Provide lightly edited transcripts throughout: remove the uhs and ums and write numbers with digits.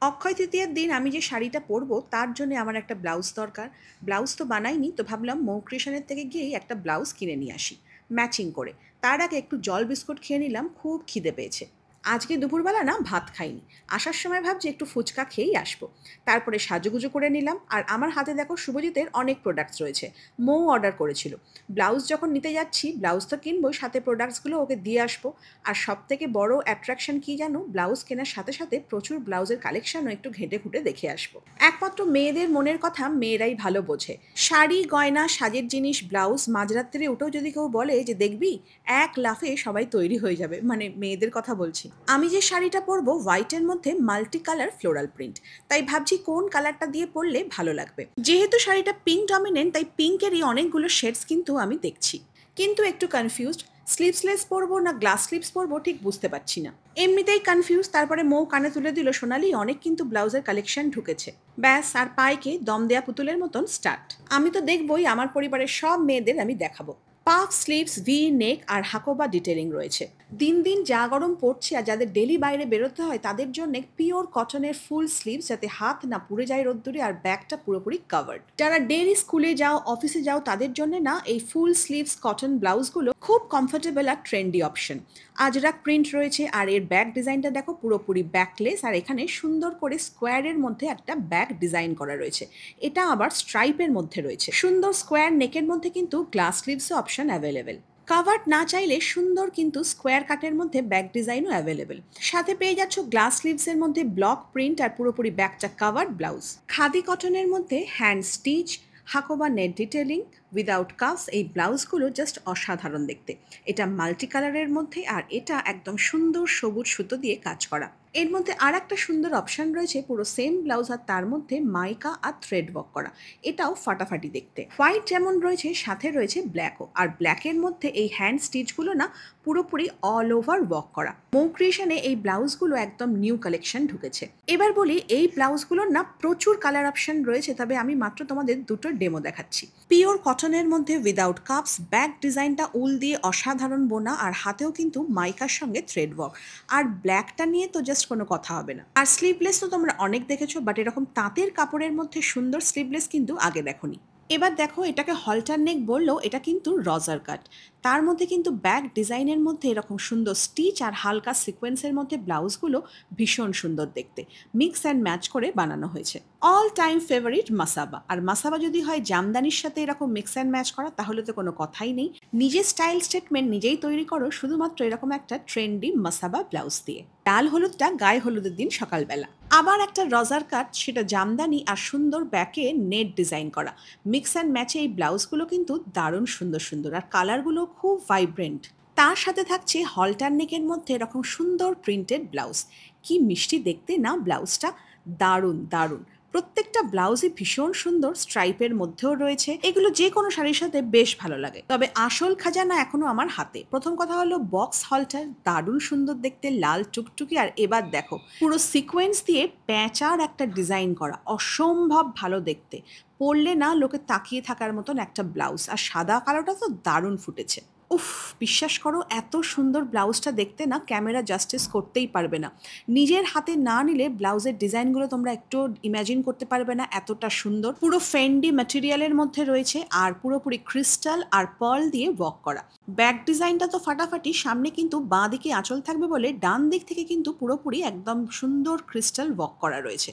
অক্ষয় তৃতীয়ার দিন আমি যে শাড়িটা পরবো তার জন্য আমার একটা ব্লাউজ দরকার। ব্লাউজ তো বানাইনি, তো ভাবলাম মৌ ক্রিয়েশনের থেকে গিয়েই একটা ব্লাউজ কিনে নিয়ে আসি ম্যাচিং করে। তার আগে একটু জল বিস্কুট খেয়ে নিলাম, খুব খিদে পেয়েছে। আজকে দুপুরবেলা না ভাত খাইনি, আসার সময় ভাবছি একটু ফুচকা খেয়েই আসবো। তারপরে সাজুগুজু করে নিলাম, আর আমার হাতে দেখো শুভজিতের অনেক প্রোডাক্টস রয়েছে। মৌ অর্ডার করেছিল। ব্লাউজ যখন নিতে যাচ্ছি, ব্লাউজ তো কিনবো, সাথে প্রোডাক্টসগুলো ওকে দিয়ে আসবো। আর সব থেকে বড় অ্যাট্রাকশন কি জানো, ব্লাউজ কেনার সাথে সাথে প্রচুর ব্লাউজের কালেকশনও একটু ঘেঁটে ঘুঁটে দেখে আসবো। একমাত্র মেয়েদের মনের কথা মেয়েরাই ভালো বোঝে। শাড়ি গয়না সাজের জিনিস ব্লাউজ মাঝরাত্রে উঠেও যদি কেউ বলে যে দেখবি, এক লাফে সবাই তৈরি হয়ে যাবে, মানে মেয়েদের কথা বলছি। আমি যে শাড়িটা পরবো হোয়াইটের মধ্যে মাল্টি কালার ফ্লোরাল প্রিন্ট, তাই ভাবছি কোন কালারটা দিয়ে পরলে ভালো লাগবে। যেহেতু শাড়িটা পিঙ্ক ডমিনেন্ট, তাই পিঙ্কেরই অনেকগুলো শেডস কিন্তু আমি দেখছি, কিন্তু একটু কনফিউজড। স্লিভসলেস পরবো না গ্লাস স্লিভস পরবো ঠিক বুঝতে পারছি না। এমনিতেই কনফিউজ। তারপরে মৌ কানে তুলে দিল, সোনালি অনেক কিন্তু ব্লাউজের কালেকশন ঢুকেছে। ব্যাস, আর পাইকে দম দেয়া পুতুলের মতন স্টার্ট। আমি তো দেখবই, আমার পরিবারের সব মেয়েদের আমি দেখাবো। পাফ স্লিভস, ভি নেক আর হাকোবা ডিটেলিং রয়েছে। দিন দিন যা গরম পড়ছে, আর যাদের ডেলি বাইরে বেরোতে হয় তাদের জন্য পিওর কটনের ফুল স্লিভস, যাতে হাত না পুড়ে যায় রোদ্দুরে, আর ব্যাগটা পুরোপুরি কাভার্ড। যারা ডেলি স্কুলে যাও অফিসে যাও তাদের জন্য না এই ফুল স্লিভস কটন ব্লাউজগুলো খুব কমফোর্টেবল আর ট্রেন্ডি অপশন। আজরাক প্রিন্ট রয়েছে, আর এর ব্যাক ডিজাইনটা দেখো পুরোপুরি ব্যাকলেস, আর এখানে সুন্দর করে স্কোয়ারের মধ্যে একটা ব্যাক ডিজাইন করা রয়েছে। এটা আবার স্ট্রাইপের মধ্যে রয়েছে। সুন্দর স্কোয়ার নেকের মধ্যে কিন্তু glass sleeves option available. Covered না চাইলে সুন্দর কিন্তু স্কোয়ার কাটের মধ্যে ব্যাক ডিজাইনও অ্যাভেলেবেল। সাথে পেয়ে যাচ্ছ গ্লাস স্লিভসের মধ্যে ব্লক প্রিন্ট আর পুরোপুরি ব্যাকটা কাভার্ড ব্লাউজ। খাদি কটনের মধ্যে hand stitch Hakoba net detailing without cuffs, এই ব্লাউজগুলো জাস্ট অসাধারণ দেখতে। এটা মাল্টি কালারের মধ্যে, আর এটা একদম সুন্দর সবুজ সুতো দিয়ে কাজ করা। এর মধ্যে আর একটা সুন্দর অপশন রয়েছে, পুরো সেম ব্লাউজ আর তার মধ্যে মাইকা আর থ্রেড ওয়ার্ক করা। এটাও ফাটাফাটি দেখতে। হোয়াইট যেমন রয়েছে, সাথে রয়েছে ব্ল্যাকও, আর ব্ল্যাকের মধ্যে এই হ্যান্ড স্টিচগুলো না পুরোপুরি অল ওভার ওয়ার্ক করা। মৌ ক্রিয়েশনে এই ব্লাউজগুলো একদম নিউ কালেকশন ঢুকেছে। এবার বলি, এই ব্লাউজগুলোর না প্রচুর কালার অপশন রয়েছে, তবে আমি মাত্র তোমাদের দুটো ডেমো দেখাচ্ছি। পিওর কটনের মধ্যে উইদাউট কাপস, ব্যাক ডিজাইনটা উল দিয়ে অসাধারণ বোনা, আর হাতেও কিন্তু মাইকার সঙ্গে থ্রেড ওয়ার্ক। আর ব্ল্যাকটা নিয়ে তো জাস্ট কোনো কথা হবে না। আর স্লিভলেস তো তোমরা অনেক দেখেছো, বাট এরকম তাঁতের কাপড়ের মধ্যে সুন্দর স্লিভলেস কিন্তু আগে দেখোনি। এবার দেখো, এটাকে হলটার নেক বললেও এটা কিন্তু রজার কাট। তার মধ্যে কিন্তু ব্যাক ডিজাইনের মধ্যে এরকম সুন্দর স্টিচ আর হালকা সিকোয়েন্সের মধ্যে ব্লাউজগুলো ভীষণ সুন্দর দেখতে। মিক্স অ্যান্ড ম্যাচ করে বানানো হয়েছে। অল টাইম ফেভারিট মাসাবা, আর মাসাবা যদি হয় জামদানির সাথে এরকম মিক্স অ্যান্ড ম্যাচ করা, তাহলে তো কোনো কথাই নেই। নিজের স্টাইল স্টেটমেন্ট নিজেই তৈরি করো শুধুমাত্র এরকম একটা ট্রেন্ডি মাসাবা ব্লাউজ দিয়ে। লাল হলুদটা গায়ে হলুদের দিন সকালবেলা। আবার একটা রজার কাট, সেটা জামদানি আর সুন্দর ব্যাকে নেট ডিজাইন করা। মিক্স অ্যান্ড ম্যাচে এই ব্লাউজগুলো কিন্তু দারুণ সুন্দর সুন্দর, আর কালারগুলো খুব ভাইব্রেন্ট। তার সাথে থাকছে হলটার নেকের মধ্যে এরকম সুন্দর প্রিন্টেড ব্লাউজ। কি মিষ্টি দেখতে না ব্লাউজটা, দারুণ দারুণ। প্রত্যেকটা ব্লাউজই ভীষণ সুন্দর, স্ট্রাইপের মধ্যেও রয়েছে। এগুলো যে কোনো শাড়ির সাথে বেশ ভালো লাগে। তবে আসল খাজানা এখনো আমার হাতে। প্রথম কথা হলো বক্স হলটার, দারুণ সুন্দর দেখতে, লাল টুকটুকি। আর এবার দেখো, পুরো সিকোয়েন্স দিয়ে প্যাঁচার একটা ডিজাইন করা, অসম্ভব ভালো দেখতে। পরলে না লোকে তাকিয়ে থাকার মতন একটা ব্লাউজ, আর সাদা কালোটা তো দারুণ ফুটেছে। উফ, বিশ্বাস করো, এত সুন্দর ব্লাউজটা দেখতে না ক্যামেরা জাস্টিস করতেই পারবে না। নিজের হাতে না নিলে ব্লাউজের ডিজাইনগুলো তোমরা একটু ইমাজিন করতে পারবে না, এতটা সুন্দর। পুরো ফেন্ডি ম্যাটেরিয়ালের মধ্যে রয়েছে, আর পুরোপুরি ক্রিস্টাল আর পার্ল দিয়ে ওয়ার্ক করা। ব্যাক ডিজাইনটা তো ফাটাফাটি। সামনে কিন্তু বাঁ দিকে আঁচল থাকবে বলে ডান দিক থেকে কিন্তু পুরোপুরি একদম সুন্দর ক্রিস্টাল ওয়ার্ক করা রয়েছে।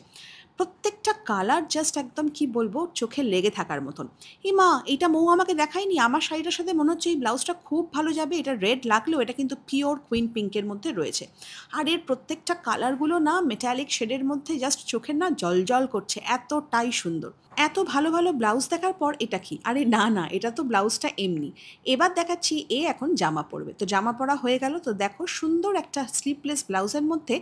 প্রত্যেকটা কালার জাস্ট একদম কি বলবো, চোখে লেগে থাকার মতন। মা, এটা মৌ আমাকে দেখায়নি, আমার শাড়িটার সাথে মনে হচ্ছে এই ব্লাউজটা খুব ভালো যাবে। এটা রেড লাগলেও এটা কিন্তু পিওর কুইন পিঙ্কের মধ্যে রয়েছে। আর এর প্রত্যেকটা কালারগুলো না মেটালিক শেডের মধ্যে জাস্ট চোখের না জল করছে, এতটাই সুন্দর। এত ভালো ভালো ব্লাউজ দেখার পর এটা কি? আরে না না, এটা তো ব্লাউজটা এমনি। এবার দেখাচ্ছি এ এখন জামা পরবে। তো জামা পরা হয়ে গেল। তো দেখো, সুন্দর একটা স্লিভলেস ব্লাউজের মধ্যে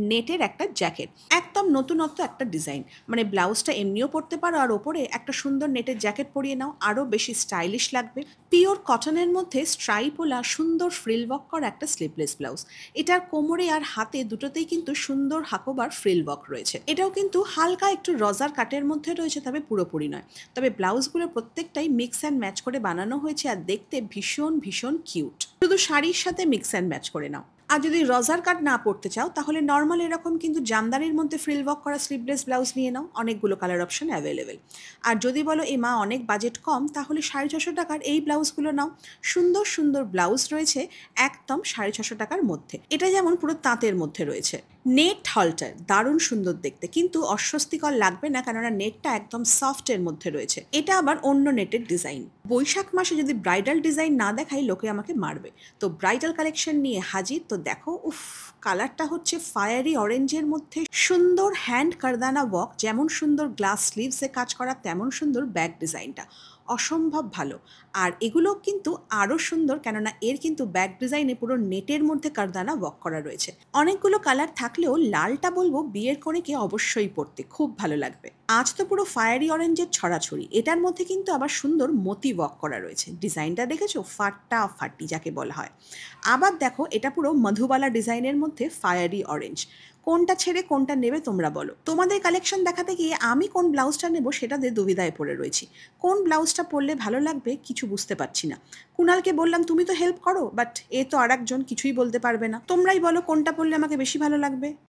নেটের একটা জ্যাকেট, একদম নতুনত্ব একটা ডিজাইন। মানে ব্লাউজটা এমনিও পরতে পারো, আর ওপরে একটা সুন্দর নেটের জ্যাকেট পরিয়ে নাও, আরও বেশি স্টাইলিশ লাগবে। পিওর কটনের মধ্যে স্ট্রাইপওয়ালা সুন্দর ফ্রিল ওয়ার্ক করা একটা স্লিভলেস ব্লাউজ। এটার কোমরে আর হাতে দুটোতেই কিন্তু সুন্দর হাকোবার ফ্রিল ওয়ার্ক রয়েছে। এটাও কিন্তু হালকা একটু রজার কাটের মধ্যে রয়েছে, তবে পুরোপুরি নয়। তবে ব্লাউজগুলো প্রত্যেকটাই মিক্স অ্যান্ড ম্যাচ করে বানানো হয়েছে, আর দেখতে ভীষণ ভীষণ কিউট। শুধু শাড়ির সাথে মিক্স অ্যান্ড ম্যাচ করে নাও। আর যদি রজার কাট না পরতে চাও তাহলে নর্মাল এরকম কিন্তু জামদানির মধ্যে ফ্রিল ওয়ার্ক করা স্লিভলেস ব্লাউজ নিয়ে নাও, অনেকগুলো কালার অপশন অ্যাভেলেবেল। আর যদি বলো এ মা অনেক বাজেট কম, তাহলে 650 টাকার এই ব্লাউজগুলো নাও। সুন্দর সুন্দর ব্লাউজ রয়েছে একদম 650 টাকার মধ্যে। এটা যেমন পুরো তাঁতের মধ্যে রয়েছে। নেট হলটার দারুণ সুন্দর দেখতে, কিন্তু অস্বস্তিকর লাগবে না, কেননা নেটটা একদম সফটের মধ্যে রয়েছে। এটা আবার অন্য নেটের ডিজাইন। বৈশাখ মাসে যদি ব্রাইডাল ডিজাইন না দেখাই লোকে আমাকে মারবে। তো ব্রাইডাল কালেকশন নিয়ে হাজির। তো দেখো, উফ, কালারটা হচ্ছে ফায়ারি অরেঞ্জের মধ্যে সুন্দর হ্যান্ড কারদানা ওয়ার্ক, যেমন সুন্দর গ্লাস স্লিভসে কাজ করা তেমন সুন্দর ব্যাক ডিজাইনটা, অসম্ভব ভালো। আর এগুলো কিন্তু আরও সুন্দর, কেননা এর কিন্তু ব্যাক ডিজাইনে পুরো নেটের মধ্যে কারদানা ওয়ার্ক করা রয়েছে। অনেকগুলো কালার থাকলেও লালটা বলবো বিয়ের কনেকে অবশ্যই পরতে খুব ভালো লাগবে। আজ তো পুরো ফায়ারি অরেঞ্জের ছড়াছড়ি, এটার মধ্যে কিন্তু আবার সুন্দর মতি ওয়ার্ক করা রয়েছে। ডিজাইনটা দেখেছো, ফাটাফাটি যাকে বলা হয়। আবার দেখো, এটা পুরো মধুবালা ডিজাইনের মধ্যে ফায়ারি অরেঞ্জ। কোনটা ছেড়ে কোনটা নেবে তোমরা বলো? তোমাদের কালেকশন দেখাতে গিয়ে আমি কোন ব্লাউজটা নেব সেটাতে দুবিধায় পড়ে রয়েছি। কোন ব্লাউজটা পরলে ভালো লাগবে কিছু বুঝতে পারছি না। কুণালকে বললাম তুমি তো হেল্প করো, বাট এ তো আর একজন কিছুই বলতে পারবে না। তোমরাই বলো কোনটা পরলে আমাকে বেশি ভালো লাগবে।